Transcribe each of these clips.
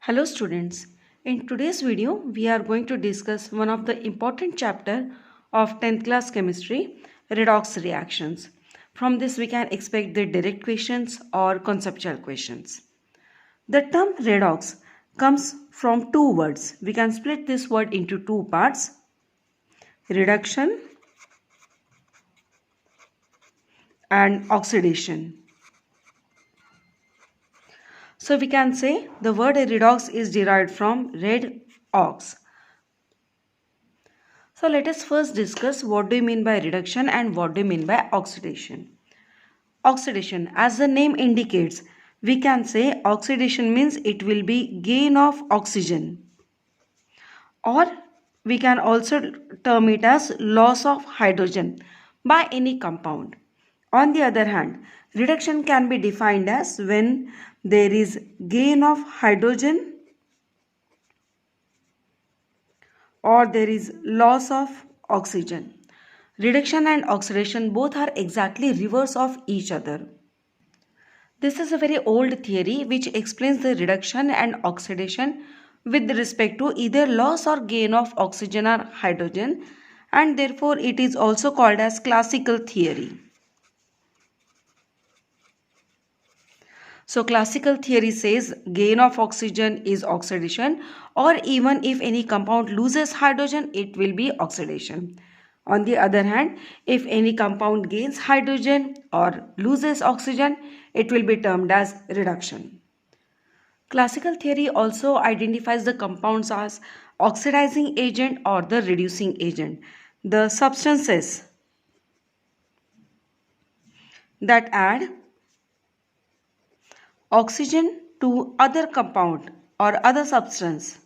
Hello students, in today's video we are going to discuss one of the important chapter of 10th class chemistry, redox reactions. From this we can expect the direct questions or conceptual questions. The term redox comes from two words. We can split this word into two parts, reduction and oxidation. So we can say the word redox is derived from red ox. So let us first discuss what do you mean by reduction and what do you mean by oxidation. Oxidation, as the name indicates, we can say oxidation means it will be gain of oxygen, or we can also term it as loss of hydrogen by any compound. On the other hand, reduction can be defined as when there is gain of hydrogen or there is loss of oxygen. Reduction and oxidation both are exactly reverse of each other. This is a very old theory which explains the reduction and oxidation with respect to either loss or gain of oxygen or hydrogen, and therefore it is also called as classical theory. So classical theory says gain of oxygen is oxidation, or even if any compound loses hydrogen, it will be oxidation. On the other hand, if any compound gains hydrogen or loses oxygen, it will be termed as reduction. Classical theory also identifies the compounds as oxidizing agent or the reducing agent. The substances that add oxygen to other compound or other substance,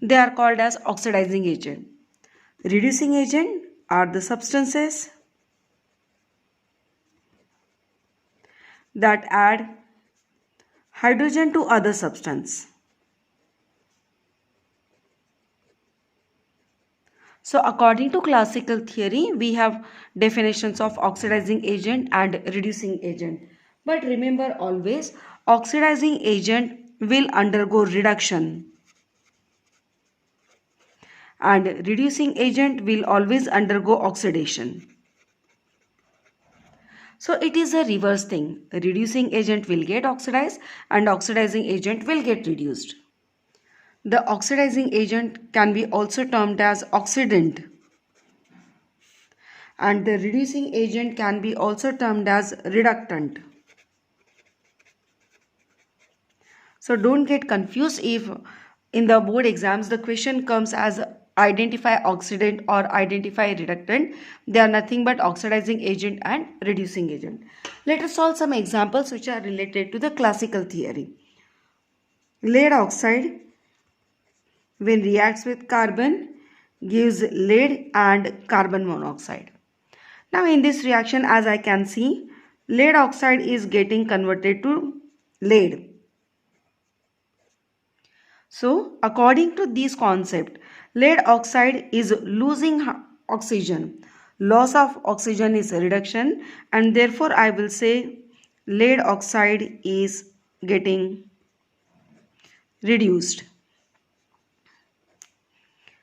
they are called as oxidizing agent. Reducing agent are the substances that add hydrogen to other substance. So according to classical theory, we have definitions of oxidizing agent and reducing agent. But remember always, oxidizing agent will undergo reduction and reducing agent will always undergo oxidation. So it is a reverse thing. Reducing agent will get oxidized and oxidizing agent will get reduced. The oxidizing agent can be also termed as oxidant, and the reducing agent can be also termed as reductant. So don't get confused if in the board exams the question comes as identify oxidant or identify reductant. They are nothing but oxidizing agent and reducing agent. Let us solve some examples which are related to the classical theory. Lead oxide, when reacts with carbon, gives lead and carbon monoxide. Now in this reaction, as I can see, lead oxide is getting converted to lead. So according to this concept, lead oxide is losing oxygen. Loss of oxygen is reduction, and therefore I will say lead oxide is getting reduced.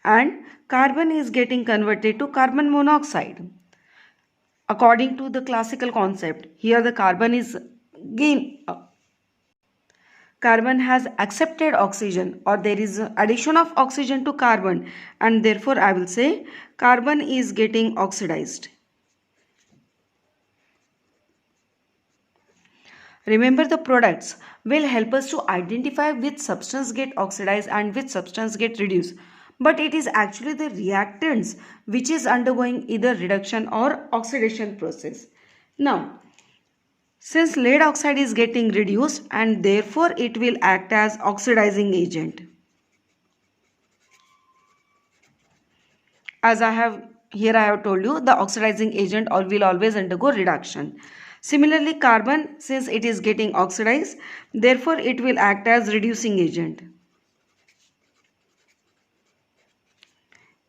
And carbon is getting converted to carbon monoxide. According to the classical concept, here the carbon is carbon has accepted oxygen, or there is addition of oxygen to carbon, and therefore I will say carbon is getting oxidized. Remember, the products will help us to identify which substance get oxidized and which substance get reduced. But it is actually the reactants which is undergoing either reduction or oxidation process. Now, since lead oxide is getting reduced and therefore it will act as oxidizing agent. As I have told you, the oxidizing agent will always undergo reduction. Similarly, carbon, since it is getting oxidized, therefore it will act as reducing agent.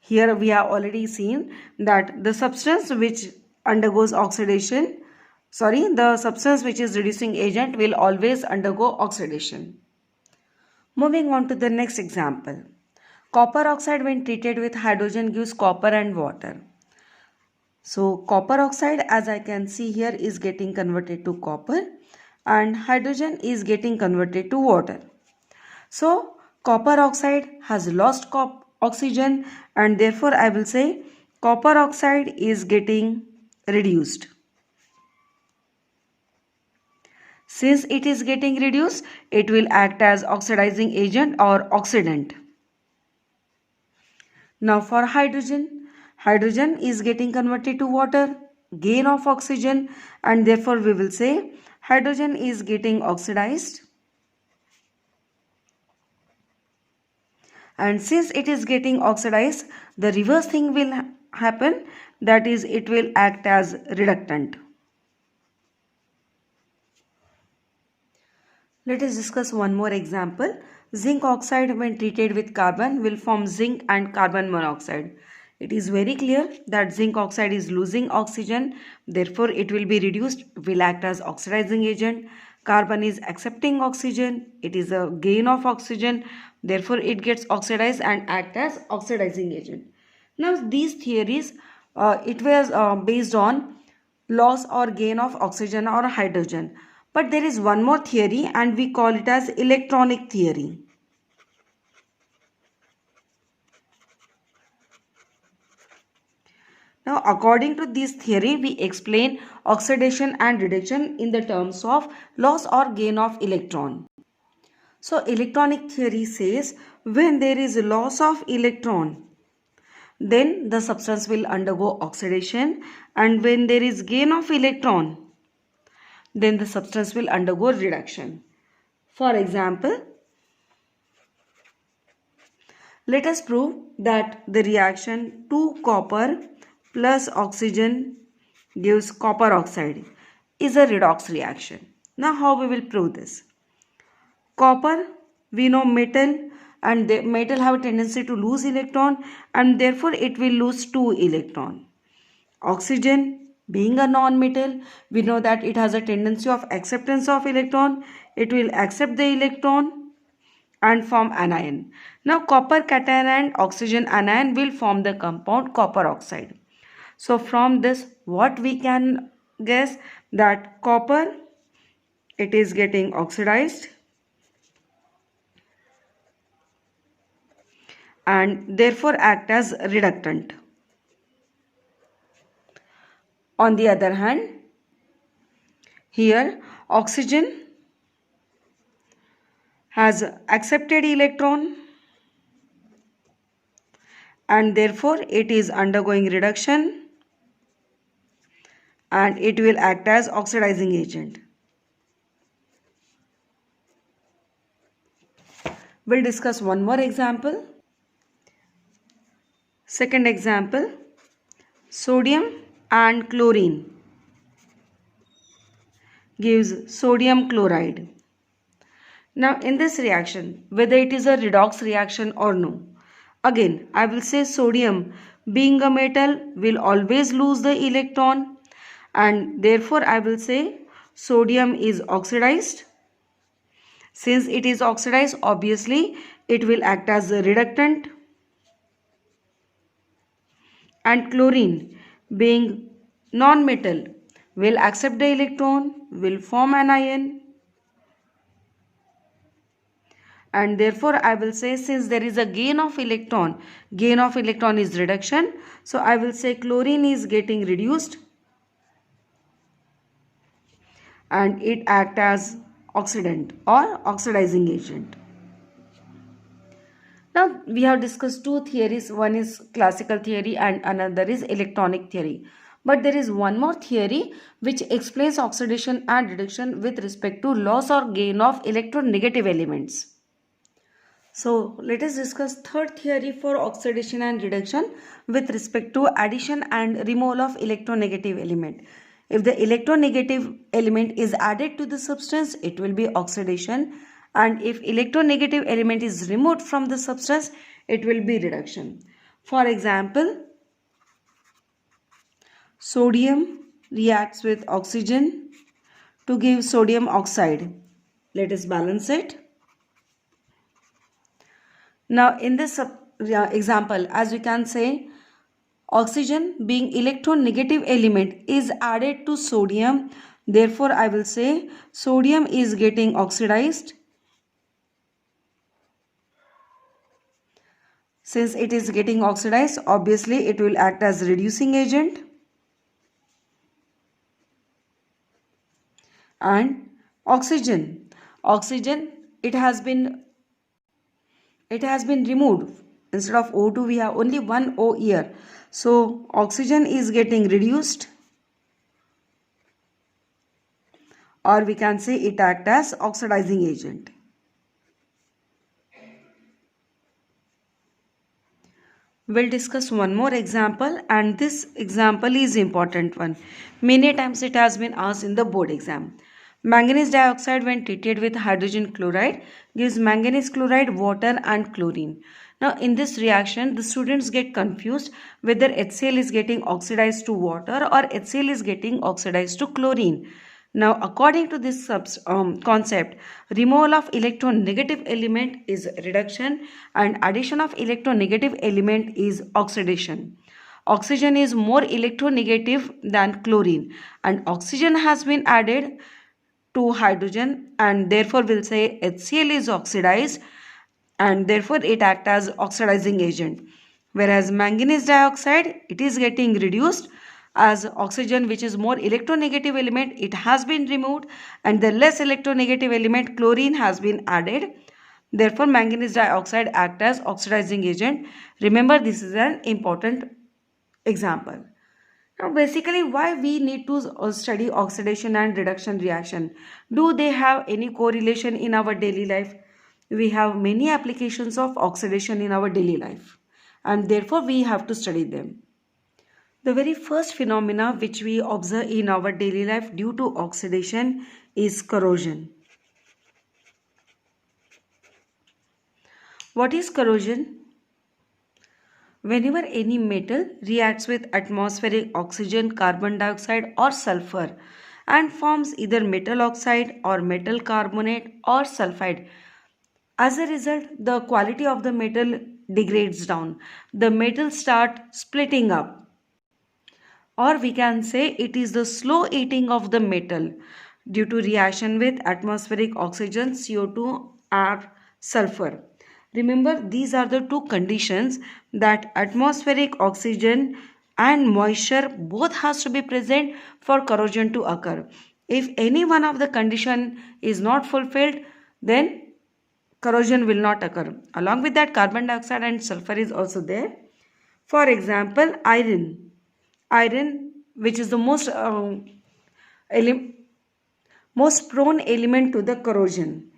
Here we have already seen that the substance which undergoes oxidation the substance which is reducing agent will always undergo oxidation. Moving on to the next example. Copper oxide when treated with hydrogen gives copper and water. So copper oxide, as I can see here, is getting converted to copper and hydrogen is getting converted to water. So copper oxide has lost oxygen and therefore I will say copper oxide is getting reduced. Since it is getting reduced, it will act as oxidizing agent or oxidant. Now for hydrogen, hydrogen is getting converted to water, gain of oxygen, and therefore we will say hydrogen is getting oxidized. And since it is getting oxidized, the reverse thing will happen, that is it will act as reductant. Let us discuss one more example. Zinc oxide when treated with carbon will form zinc and carbon monoxide. It is very clear that zinc oxide is losing oxygen, therefore it will be reduced, will act as oxidizing agent. Carbon is accepting oxygen, it is a gain of oxygen, therefore it gets oxidized and act as oxidizing agent. Now these theories, it was based on loss or gain of oxygen or hydrogen. But there is one more theory and we call it as electronic theory. Now according to this theory, we explain oxidation and reduction in the terms of loss or gain of electron. So electronic theory says when there is a loss of electron, then the substance will undergo oxidation, and when there is gain of electron, then the substance will undergo reduction. For example, let us prove that the reaction 2 copper plus oxygen gives copper oxide is a redox reaction. Now how we will prove this? Copper, we know metal, and the metal have a tendency to lose electron and therefore it will lose 2 electron. Oxygen, being a non-metal, we know that it has a tendency of acceptance of electron. It will accept the electron and form anion. Now copper cation and oxygen anion will form the compound copper oxide. So from this what we can guess, that copper, it is getting oxidized and therefore act as reductant. On the other hand, here oxygen has accepted electron and therefore it is undergoing reduction and it will act as oxidizing agent. We'll discuss one more example. Second example, sodium and chlorine gives sodium chloride. Now in this reaction, whether it is a redox reaction or no, again I will say sodium, being a metal, will always lose the electron and therefore I will say sodium is oxidized. Since it is oxidized, obviously it will act as a reductant. And chlorine, being non-metal, will accept the electron, will form an ion, and therefore I will say since there is a gain of electron is reduction, so I will say chlorine is getting reduced and it act as oxidant or oxidizing agent. Now we have discussed two theories, one is classical theory and another is electronic theory. But there is one more theory which explains oxidation and reduction with respect to loss or gain of electronegative elements. So let us discuss third theory for oxidation and reduction with respect to addition and removal of electronegative element. If the electronegative element is added to the substance, it will be oxidation, and if electronegative element is removed from the substance, it will be reduction. For example, sodium reacts with oxygen to give sodium oxide. Let us balance it. Now in this example, as we can say, oxygen being electronegative element is added to sodium. Therefore, I will say sodium is getting oxidized. Since it is getting oxidized, obviously it will act as reducing agent. And oxygen, it has been removed. Instead of O2 we have only one O here. So oxygen is getting reduced, or we can say it acts as oxidizing agent. We'll discuss one more example, and this example is important one. Many times it has been asked in the board exam. Manganese dioxide when treated with hydrogen chloride gives manganese chloride, water and chlorine. Now in this reaction the students get confused whether HCl is getting oxidized to water or HCl is getting oxidized to chlorine. Now according to this concept, removal of electronegative element is reduction and addition of electronegative element is oxidation. Oxygen is more electronegative than chlorine, and oxygen has been added to hydrogen, and therefore we'll say HCl is oxidized and therefore it acts as oxidizing agent. Whereas manganese dioxide, it is getting reduced as oxygen, which is more electronegative element, it has been removed, and the less electronegative element chlorine has been added. Therefore manganese dioxide acts as oxidizing agent. Remember, this is an important example. Now basically why we need to study oxidation and reduction reaction? Do they have any correlation in our daily life? We have many applications of oxidation in our daily life, and therefore we have to study them. The very first phenomena which we observe in our daily life due to oxidation is corrosion. What is corrosion? Whenever any metal reacts with atmospheric oxygen, carbon dioxide or sulfur and forms either metal oxide or metal carbonate or sulfide, as a result the quality of the metal degrades down. The metal start splitting up, or we can say it is the slow eating of the metal due to reaction with atmospheric oxygen, CO2 or sulfur. Remember, these are the two conditions that atmospheric oxygen and moisture both has to be present for corrosion to occur. If any one of the condition is not fulfilled, then corrosion will not occur. Along with that, carbon dioxide and sulfur is also there. For example, iron, which is the most prone element to the corrosion.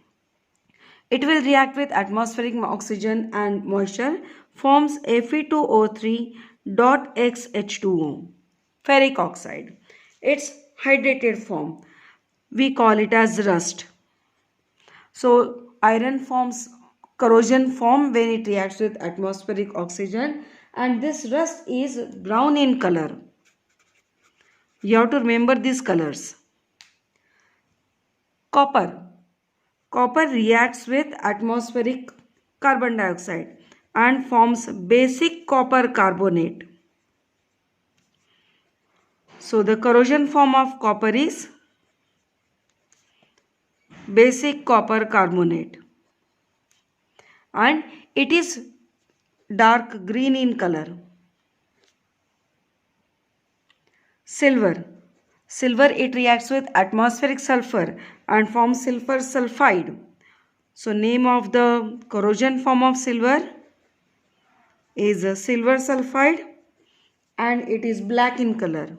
It will react with atmospheric oxygen and moisture, forms Fe2O3.XH2O, ferric oxide. Its hydrated form, we call it as rust. So iron forms corrosion form when it reacts with atmospheric oxygen, and this rust is brown in color. You have to remember these colors. Copper reacts with atmospheric carbon dioxide and forms basic copper carbonate. So the corrosion form of copper is basic copper carbonate, and it is dark green in color. Silver, it reacts with atmospheric sulfur and forms silver sulfide. So name of the corrosion form of silver is silver sulfide, and it is black in color.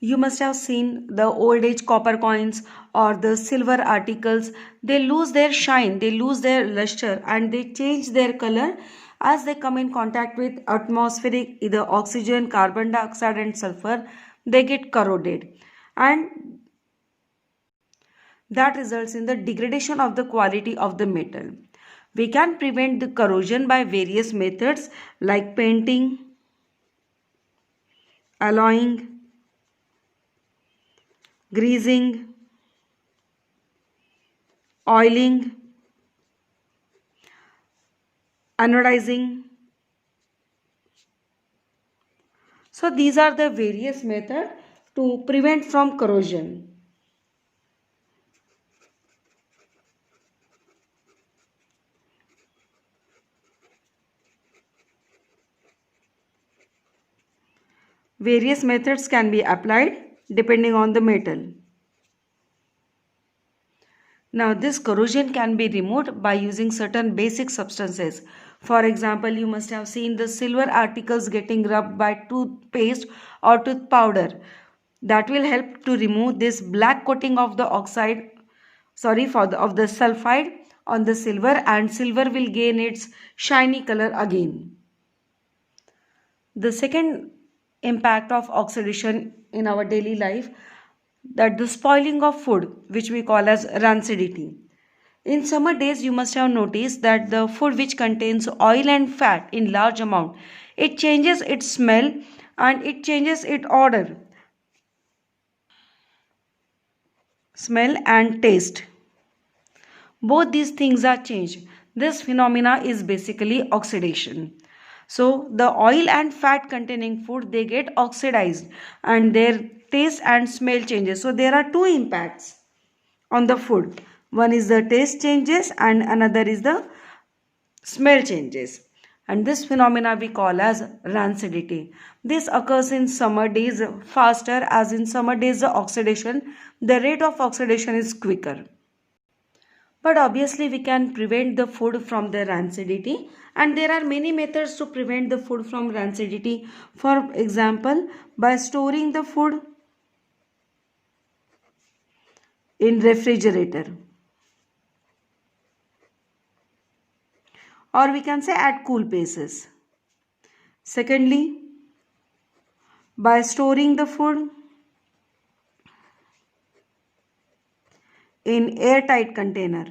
You must have seen the old age copper coins or the silver articles. They lose their shine, they lose their luster, and they change their color as they come in contact with atmospheric either oxygen, carbon dioxide and sulfur. They get corroded, and that results in the degradation of the quality of the metal. We can prevent the corrosion by various methods like painting alloying, greasing, oiling, anodizing. So these are the various methods to prevent from corrosion. Various methods can be applied depending on the metal. Now this corrosion can be removed by using certain basic substances. For example, you must have seen the silver articles getting rubbed by toothpaste or tooth powder. That will help to remove this black coating of the oxide, of the sulfide on the silver, and silver will gain its shiny color again. The second impact of oxidation in our daily life, that the spoiling of food, which we call as rancidity. In summer days, you must have noticed that the food which contains oil and fat in large amount, it changes its smell and it changes its odor, smell and taste. Both these things are changed. This phenomena is basically oxidation. So the oil and fat containing food, they get oxidized and their taste and smell changes. So there are two impacts on the food. One is the taste changes and another is the smell changes. And this phenomena we call as rancidity. This occurs in summer days faster, as in summer days the rate of oxidation is quicker. But obviously we can prevent the food from the rancidity, and there are many methods to prevent the food from rancidity. For example, by storing the food in refrigerator, or we can say at cool places. Secondly, by storing the food in airtight container.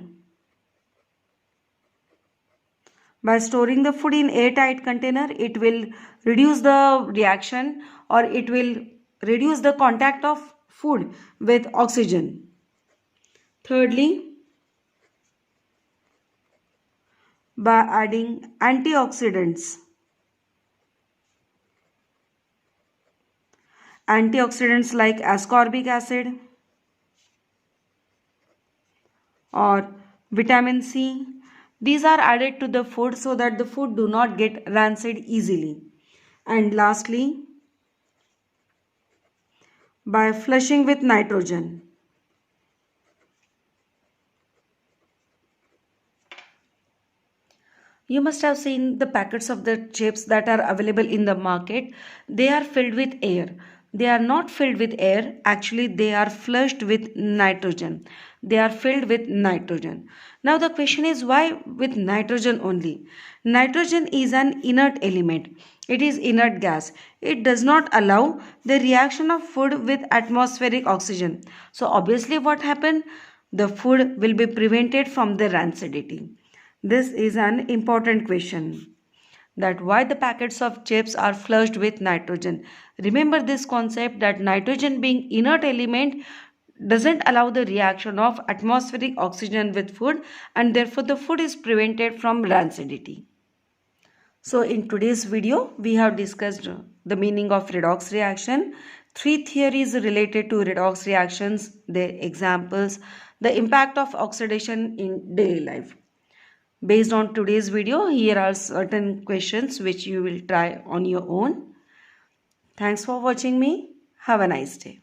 By storing the food in airtight container, it will reduce the reaction, or it will reduce the contact of food with oxygen. Thirdly, by adding antioxidants. Antioxidants like ascorbic acid or vitamin C. These are added to the food so that the food do not get rancid easily. And lastly, by flushing with nitrogen. You must have seen the packets of the chips that are available in the market. They are filled with air. They are not filled with air. Actually, they are flushed with nitrogen. They are filled with nitrogen. Now the question is, why with nitrogen only? Nitrogen is an inert element. It is inert gas. It does not allow the reaction of food with atmospheric oxygen. So obviously what happened? The food will be prevented from the rancidity. This is an important question, that why the packets of chips are flushed with nitrogen. Remember this concept, that nitrogen being inert element doesn't allow the reaction of atmospheric oxygen with food, and therefore the food is prevented from rancidity. So in today's video, we have discussed the meaning of redox reaction, 3 theories related to redox reactions, their examples, the impact of oxidation in daily life. Based on today's video, here are certain questions which you will try on your own. Thanks for watching me. Have a nice day.